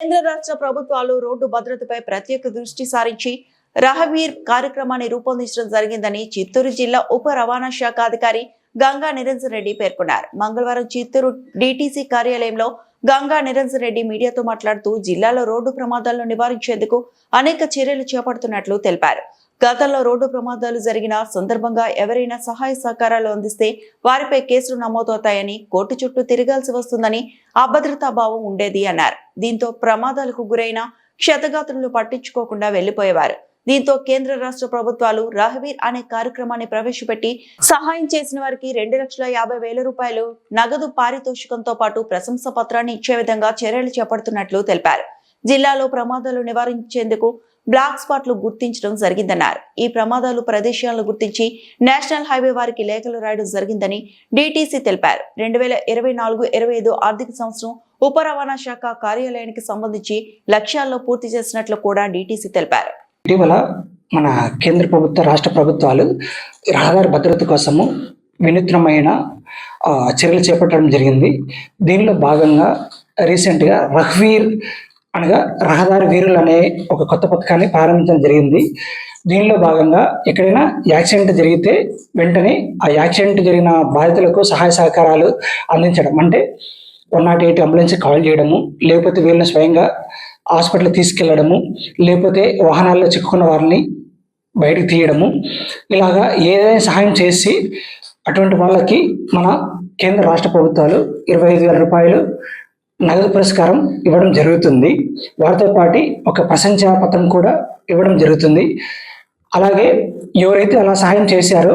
కేంద్ర రాష్ట్ర ప్రభుత్వాలు రోడ్డు భద్రతపై ప్రత్యేక దృష్టి సారించి రహవీర్ కార్యక్రమాన్ని రూపొందించడం జరిగిందని చిత్తూరు జిల్లా ఉప రవాణా శాఖ అధికారి గంగా నిరంజన్ రెడ్డి పేర్కొన్నారు. మంగళవారం చిత్తూరు డీటీసీ కార్యాలయంలో గంగా నిరంజన్ రెడ్డి మీడియాతో మాట్లాడుతూ జిల్లాలో రోడ్డు ప్రమాదాలను నివారించేందుకు అనేక చర్యలు చేపడుతున్నట్లు తెలిపారు. గతంలో రోడ్డు ప్రమాదాలు జరిగిన సందర్భంగా ఎవరైనా సహాయ సహకారాలు అందిస్తే వారిపై కేసులు నమోదవుతాయని, కోర్టు చుట్టూ తిరగాల్సి వస్తుందని అభద్రతా భావం ఉండేది అన్నారు. దీంతో ప్రమాదాలకు గురైన క్షతగాత్రులు పట్టించుకోకుండా వెళ్లిపోయేవారు. దీంతో కేంద్ర రాష్ట్ర ప్రభుత్వాలు రహవీర్ అనే కార్యక్రమాన్ని ప్రవేశపెట్టి సహాయం చేసిన వారికి 2,50,000 రూపాయలు నగదు పారితోషికంతో పాటు ప్రశంసా పత్రాన్ని ఇచ్చే విధంగా చర్యలు చేపడుతున్నట్లు తెలిపారు. జిల్లాలో ప్రమాదాలు నివారించేందుకు బ్లాక్ స్పాట్లు గుర్తించడం జరిగిందన్నారు. ఈ ప్రమాదాలు ప్రదేశాలను గుర్తించి నేషనల్ హైవే వారికి లేఖలు రాయడం జరిగిందని డీటీసీ తెలిపారు. 2024-25 ఆర్థిక సంవత్సరం ఉప రవాణా శాఖ కార్యాలయానికి సంబంధించి లక్ష్యాల్లో పూర్తి చేసినట్లు కూడా డీటీసీ తెలిపారు. ఇటీవల మన కేంద్ర ప్రభుత్వ రాష్ట్ర ప్రభుత్వాలు రహదారి భద్రత కోసము వినూత్నమైన చర్యలు చేపట్టడం జరిగింది. దీనిలో భాగంగా రీసెంట్గా రహవీర్ అనగా రహదారి వీరులు అనే ఒక కొత్త పథకాన్ని ప్రారంభించడం జరిగింది. దీనిలో భాగంగా ఎక్కడైనా యాక్సిడెంట్ జరిగితే వెంటనే ఆ యాక్సిడెంట్ జరిగిన బాధితులకు సహాయ సహకారాలు అందించడం, అంటే 108 అంబులెన్స్ కాల్ చేయడము, లేకపోతే వీళ్ళని స్వయంగా హాస్పిటల్ తీసుకెళ్లడము, లేకపోతే వాహనాల్లో చిక్కుకున్న వారిని బయటకు తీయడము, ఇలాగా ఏదైనా సహాయం చేసి అటువంటి వాళ్ళకి మన కేంద్ర రాష్ట్ర ప్రభుత్వాలు 25,000 రూపాయలు నగదు పురస్కారం ఇవ్వడం జరుగుతుంది. వారితో పాటు ఒక ప్రశంసా పత్రం కూడా ఇవ్వడం జరుగుతుంది. అలాగే ఎవరైతే అలా సహాయం చేశారో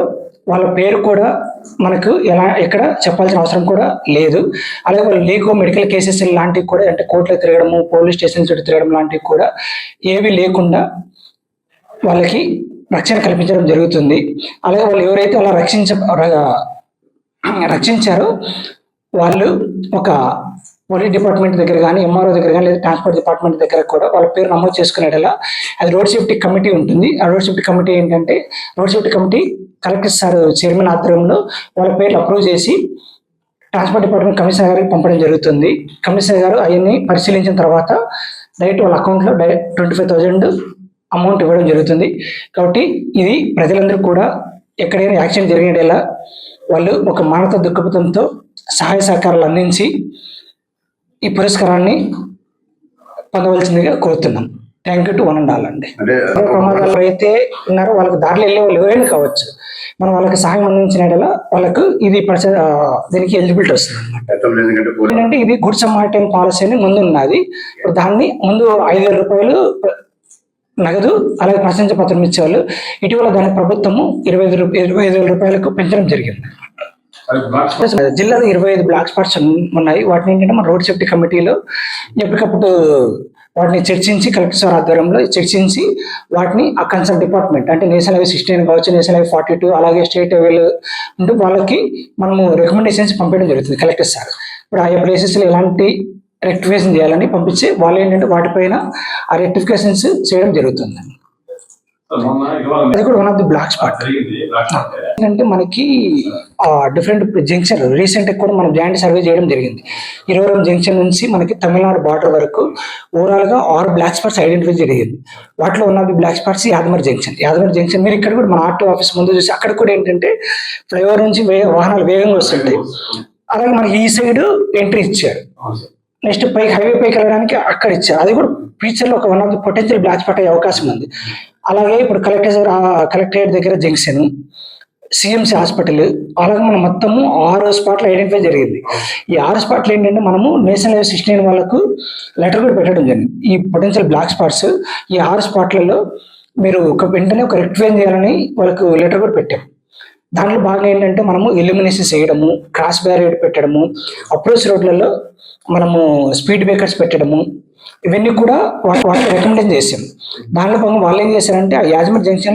వాళ్ళ పేరు కూడా మనకు ఎక్కడ చెప్పాల్సిన అవసరం కూడా లేదు. అలాగే వాళ్ళు లీగో మెడికల్ కేసెస్ లాంటివి కూడా, అంటే కోర్టులో తిరగడము, పోలీస్ స్టేషన్ చుట్టూ తిరగడం లాంటివి కూడా ఏవి లేకుండా వాళ్ళకి రక్షణ కల్పించడం జరుగుతుంది. అలాగే వాళ్ళు ఎవరైతే అలా రక్షించారో వాళ్ళు ఒక పోలీస్ డిపార్ట్మెంట్ దగ్గర కానీ, ఎంఆర్ఓ దగ్గర కానీ, లేదా ట్రాన్స్పోర్ట్ డిపార్ట్మెంట్ దగ్గర కూడా వాళ్ళ పేరు నమోదు చేసుకునేలా అది రోడ్ సేఫ్టీ కమిటీ ఉంటుంది. ఆ రోడ్ సేఫ్టీ కమిటీ ఏంటంటే, road safety committee collector sir chairman ఆధ్వర్యంలో వాళ్ళ పేర్లు అప్రూవ్ చేసి ట్రాన్స్పోర్ట్ డిపార్ట్మెంట్ కమిషనర్ గారికి పంపడం జరుగుతుంది. కమిషనర్ గారు అవన్నీ పరిశీలించిన తర్వాత డైరెక్ట్ వాళ్ళ అకౌంట్లో 25,000 అమౌంట్ ఇవ్వడం జరుగుతుంది. కాబట్టి ఇది ప్రజలందరూ కూడా ఎక్కడైనా యాక్సిడెంట్ జరిగేలా వాళ్ళు ఒక మానవతా దృక్పథంతో సహాయ సహకారాలు అందించి ఈ పురస్కారాన్ని పొందవలసిందిగా కోరుతున్నాం. Thank you to one and all అండి. ప్రమాదాలు అయితే ఉన్నారో వాళ్ళకి దారిలో వెళ్ళే వాళ్ళు ఎవరైనా కావచ్చు, మనం వాళ్ళకి సహాయం అందించిన వాళ్ళకు ఇది దీనికి ఎలిజిబిలిటీ వస్తుంది అన్నమాట. ఏంటంటే ఇది గుడ్ సమారిటన్ పాలసీ అని ముందు ఉన్నది. ఇప్పుడు దాన్ని ముందు 5,000 రూపాయలు నగదు, అలాగే ప్రశంసా పత్రం ఇచ్చేవాళ్ళు. ఇటీవల దాని ప్రభుత్వము 25,000 రూపాయలకు పెంచడం జరిగింది. జిల్లాలో 25 బ్లాక్ స్పాట్స్ ఉన్నాయి. వాటిని ఏంటంటే మన రోడ్ సేఫ్టీ కమిటీలో ఎప్పటికప్పుడు వాటిని చర్చించి, కలెక్టర్ సార్ ఆధ్వర్యంలో చర్చించి వాటిని ఆ కన్సర్న్ డిపార్ట్మెంట్, అంటే నేషనల్ హైవే 16 కావచ్చు, నేషనల్ హైవే 42, అలాగే స్టేట్ హైవేలు ఉంటూ వాళ్ళకి మనము రికమెండేషన్స్ పంపించడం జరుగుతుంది కలెక్టర్ సార్. ఇప్పుడు ఆయా ప్లేసెస్లో ఎలాంటి రెక్టిఫికేషన్ చేయాలని పంపించి వాళ్ళు ఏంటంటే వాటిపైన ఆ రెక్టిఫికేషన్స్ చేయడం జరుగుతుంది. అది కూడా one of the black spot. ఏంటంటే మనకి డిఫరెంట్ జంక్షన్ రీసెంట్ కూడా మనం జాయింట్ సర్వే చేయడం జరిగింది. 20 జంక్షన్ నుంచి మనకి తమిళనాడు బార్డర్ వరకు ఓవరాల్ గా 6 బ్లాక్ స్పాట్స్ ఐడెంటిఫై జరిగింది. వాటిలో one of the black spots Yadamari junction. మీరు ఇక్కడ కూడా మన ఆర్టీఓ ఆఫీస్ ముందు చూసి అక్కడ కూడా ఏంటంటే ఫ్లైఓవర్ నుంచి వాహనాలు వేగంగా వస్తుంటాయి. అలాగే మనకి ఈ సైడ్ ఎంట్రీ ఇచ్చారు. నెక్స్ట్ పైకి హైవే పైకి వెళ్ళడానికి అక్కడ ఇచ్చారు. అది కూడా ఫ్యూచర్ లో ఒక one of the potential black spot అయ్యే అవకాశం ఉంది. అలాగే ఇప్పుడు కలెక్టరేట్ దగ్గర జంక్షన్, సిఎంసి హాస్పిటల్, అలాగే మనం మొత్తము 6 స్పాట్లు ఐడెంటిఫై జరిగింది. ఈ 6 స్పాట్లు ఏంటంటే మనము నేషనల్ హైవే 16 వాళ్ళకు లెటర్ కూడా పెట్టడం జరిగింది. ఈ పొటెన్షియల్ బ్లాక్ స్పాట్స్ ఈ 6 స్పాట్లలో మీరు వెంటనే ఒక రెక్టిఫై చేయాలని వాళ్ళకు లెటర్ కూడా పెట్టాం. దాంట్లో భాగంగా ఏంటంటే మనము ఇల్యూమినేషన్స్ చేయడము, క్రాస్ బ్యారియర్ పెట్టడము, అప్రోచ్ రోడ్లలో మనము స్పీడ్ బ్రేకర్స్ పెట్టడము, ఇవన్నీ కూడా వాళ్ళకి రికమెండేషన్ చేసాం. దానిలో భాగంగా వాళ్ళు ఏం చేశారంటే ఆ యాజమర్ జంక్షన్